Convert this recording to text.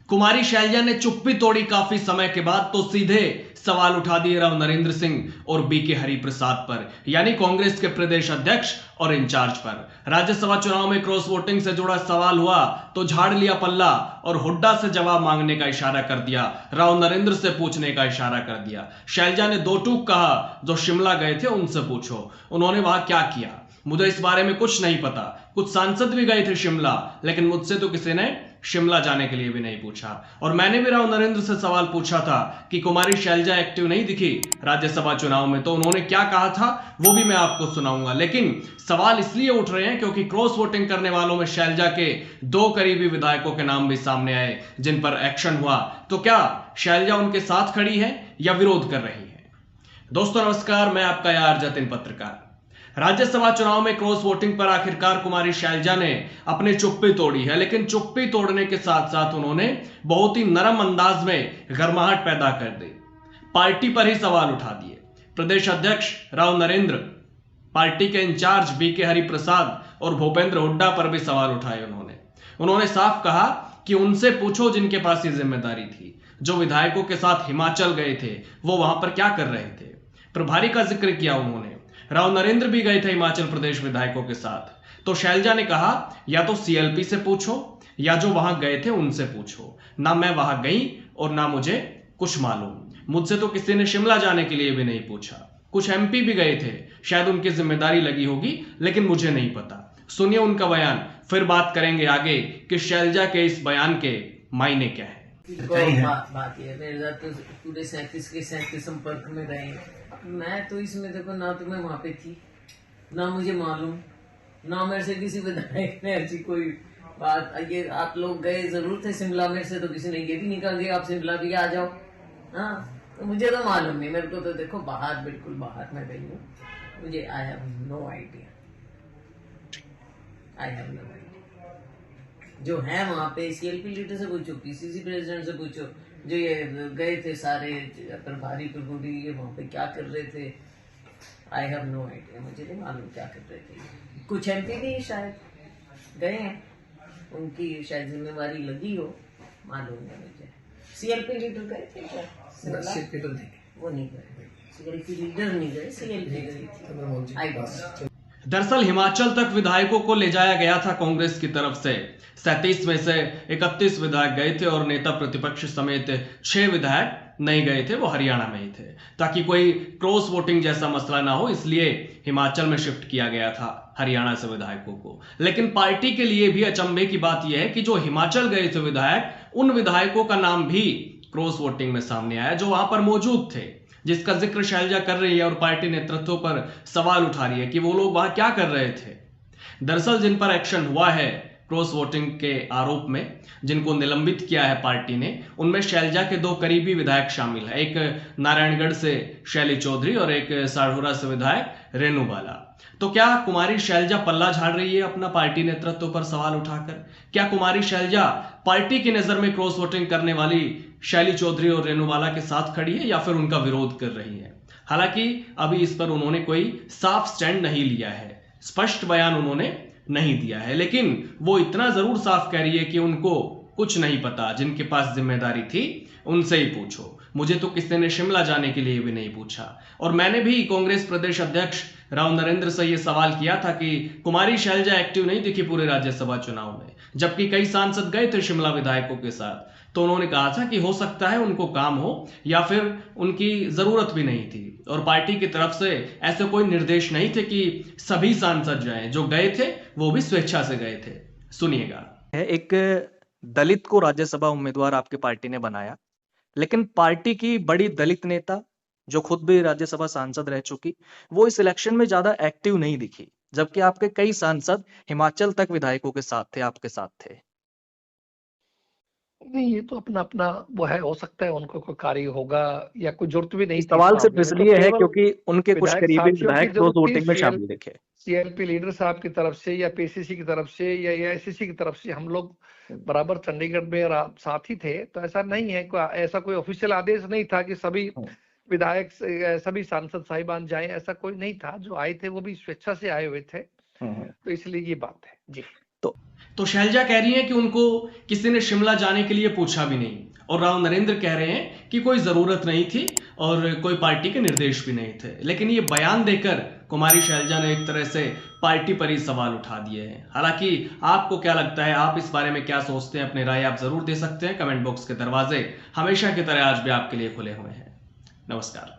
कुमारी शैलजा ने चुप्पी तोड़ी काफी समय के बाद तो सीधे सवाल उठा दिए राव नरेंद्र सिंह और बीके हरिप्रसाद पर, यानी कांग्रेस के प्रदेश अध्यक्ष और इंचार्ज पर। राज्यसभा चुनाव में क्रॉस वोटिंग से जुड़ा सवाल हुआ तो झाड़ लिया पल्ला और हुड्डा से जवाब मांगने का इशारा कर दिया, राव नरेंद्र से पूछने का इशारा कर दिया। शैलजा ने दो टूक कहा, जो शिमला गए थे उनसे पूछो, उन्होंने वहां क्या किया। मुझे इस बारे में कुछ नहीं पता। कुछ सांसद भी गए थे शिमला, लेकिन मुझसे तो किसी ने शिमला जाने के लिए भी नहीं पूछा। और मैंने भी राव नरेंद्र से सवाल पूछा था कि कुमारी शैलजा एक्टिव नहीं दिखी राज्यसभा चुनाव में, तो उन्होंने क्या कहा था वो भी मैं आपको सुनाऊंगा। लेकिन सवाल इसलिए उठ रहे हैं क्योंकि क्रॉस वोटिंग करने वालों में शैलजा के दो करीबी विधायकों के नाम भी सामने आए जिन पर एक्शन हुआ। तो क्या शैलजा उनके साथ खड़ी है या विरोध कर रही है? दोस्तों नमस्कार, मैं आपका यार जतिन पत्रकार। राज्यसभा चुनाव में क्रॉस वोटिंग पर आखिरकार कुमारी शैलजा ने अपनी चुप्पी तोड़ी है, लेकिन चुप्पी तोड़ने के साथ साथ उन्होंने बहुत ही नरम अंदाज में गर्माहट पैदा कर दी। पार्टी पर ही सवाल उठा दिए। प्रदेश अध्यक्ष राव नरेंद्र, पार्टी के इंचार्ज बीके हरिप्रसाद और भूपेंद्र हुड्डा पर भी सवाल उठाए उन्होंने साफ कहा कि उनसे पूछो जिनके पास ये जिम्मेदारी थी। जो विधायकों के साथ हिमाचल गए थे वो वहां पर क्या कर रहे थे। प्रभारी का जिक्र किया उन्होंने। राव नरेंद्र भी गए थे हिमाचल प्रदेश विधायकों के साथ। तो शैलजा ने कहा या तो सीएलपी से पूछो या जो वहां गए थे उनसे पूछो। ना मैं वहां गई और ना मुझे कुछ मालूम। मुझसे तो किसी ने शिमला जाने के लिए भी नहीं पूछा। कुछ एमपी भी गए थे, शायद उनकी जिम्मेदारी लगी होगी, लेकिन मुझे नहीं पता। सुनिए उनका बयान, फिर बात करेंगे आगे कि शैलजा के इस बयान के मायने क्या है। बात ये मेरे तो पूरे 37 के 37 संपर्क में रहे। मैं तो इसमें देखो, ना तो मैं वहां पे थी, ना मुझे मालूम, ना मेरे से किसी विधायक ने ऐसी कोई बात। ये आप लोग गए जरूर थे शिमला, मेरे से तो किसी ने ये भी नहीं कहा कि आप शिमला भी आ जाओ। हाँ, तो मुझे तो मालूम नहीं। मेरे को तो देखो बाहर, बिल्कुल बाहर मैं गई हूँ। मुझे आई हैव नो आइडिया। जो है वहां पे सीएलपी लीडर से पूछो, पीसीसी प्रेसिडेंट से पूछो, जो ये गए थे सारे प्रभारी प्रभुरी, ये वहां पे क्या कर रहे थे। आई हैव नो आइडिया, मुझे नहीं मालूम क्या कर रहे थे। कुछ एमपी भी शायद गए हैं, उनकी शायद जिम्मेवारी लगी हो, मालूम नहीं मुझे। सीएलपी लीडर गए थे क्या? वो नहीं गए, सीएलपी लीडर नहीं गए, सीएलपी गई थी। दरअसल हिमाचल तक विधायकों को ले जाया गया था कांग्रेस की तरफ से। 37 में से 31 विधायक गए थे और नेता प्रतिपक्ष समेत 6 विधायक नहीं गए थे, वो हरियाणा में ही थे, ताकि कोई क्रॉस वोटिंग जैसा मसला ना हो, इसलिए हिमाचल में शिफ्ट किया गया था हरियाणा से विधायकों को। लेकिन पार्टी के लिए भी अचंभे की बात यह है कि जो हिमाचल गए थे विधायक, उन विधायकों का नाम भी क्रॉस वोटिंग में सामने आया जो वहां पर मौजूद थे, जिसका जिक्र शैलजा कर रही है और पार्टी नेतृत्व पर सवाल उठा रही है कि वो लोग वहां क्या कर रहे थे। दरअसल जिन पर एक्शन हुआ है क्रॉस वोटिंग के आरोप में, जिनको निलंबित किया है पार्टी ने, उनमें शैलजा के दो करीबी विधायक शामिल है। एक नारायणगढ़ से शैली चौधरी और एक साढ़ौरा से विधायक रेणु बाला। तो क्या कुमारी शैलजा पल्ला झाड़ रही है अपना पार्टी नेतृत्व पर सवाल उठाकर? क्या कुमारी शैलजा पार्टी की नजर में क्रॉस वोटिंग करने वाली शैली चौधरी और रेणुवाला के साथ खड़ी है या फिर उनका विरोध कर रही है? हालांकि अभी इस पर उन्होंने कोई साफ स्टैंड नहीं लिया है, स्पष्ट बयान उन्होंने नहीं दिया है, लेकिन वो इतना जरूर साफ कह रही है कि उनको कुछ नहीं पता। जिनके पास जिम्मेदारी थी उनसे ही पूछो। मुझे तो किसी ने शिमला जाने के लिए भी नहीं पूछा। और मैंने भी कांग्रेस प्रदेश अध्यक्ष राव नरेंद्र से यह सवाल किया था कि कुमारी शैलजा एक्टिव नहीं दिखी पूरे राज्यसभा चुनाव में, जबकि कई सांसद गए थे शिमला विधायकों के साथ। तो उन्होंने कहा था कि हो सकता है उनको काम हो या फिर उनकी जरूरत भी नहीं थी, और पार्टी की तरफ से ऐसे कोई निर्देश नहीं थे कि सभी सांसद जाएं। जो गए थे वो भी स्वेच्छा से गए थे। सुनिएगा। एक दलित को राज्यसभा उम्मीदवार आपकी पार्टी ने बनाया, लेकिन पार्टी की बड़ी दलित नेता जो खुद भी राज्यसभा सांसद रह चुकी, वो इस इलेक्शन में ज्यादा एक्टिव नहीं दिखी, जबकि आपके कई सांसद हिमाचल तक विधायकों के साथ थे, आपके साथ थे। नहीं, ये तो अपना अपना वो है, हो सकता है उनको कोई कार्य होगा या कोई जरूरत भी नहीं थी। सवाल सिर्फ इसलिए है क्योंकि उनके कुछ करीबी विधायक क्रॉस वोटिंग में शामिल दिखे। सीएलपी लीडर साहब की तरफ से या पीसीसी की तरफ से या एआईसीसी की तरफ से हम लोग बराबर चंडीगढ़ में साथ ही थे, तो ऐसा नहीं है, ऐसा कोई ऑफिशियल आदेश नहीं था कि सभी विधायक सभी सांसद साहिबान जाएं, ऐसा कोई नहीं था। जो आए थे वो भी स्वेच्छा से आए हुए थे, तो इसलिए ये बात है जी। तो शैलजा कह रही हैं कि उनको किसी ने शिमला जाने के लिए पूछा भी नहीं, और राव नरेंद्र कह रहे हैं कि कोई जरूरत नहीं थी और कोई पार्टी के निर्देश भी नहीं थे। लेकिन ये बयान देकर कुमारी शैलजा ने एक तरह से पार्टी पर ही सवाल उठा दिए हैं। हालांकि आपको क्या लगता है, आप इस बारे में क्या सोचते हैं, अपनी राय आप जरूर दे सकते हैं। कमेंट बॉक्स के दरवाजे हमेशा की तरह आज भी आपके लिए खुले हुए हैं। नमस्कार।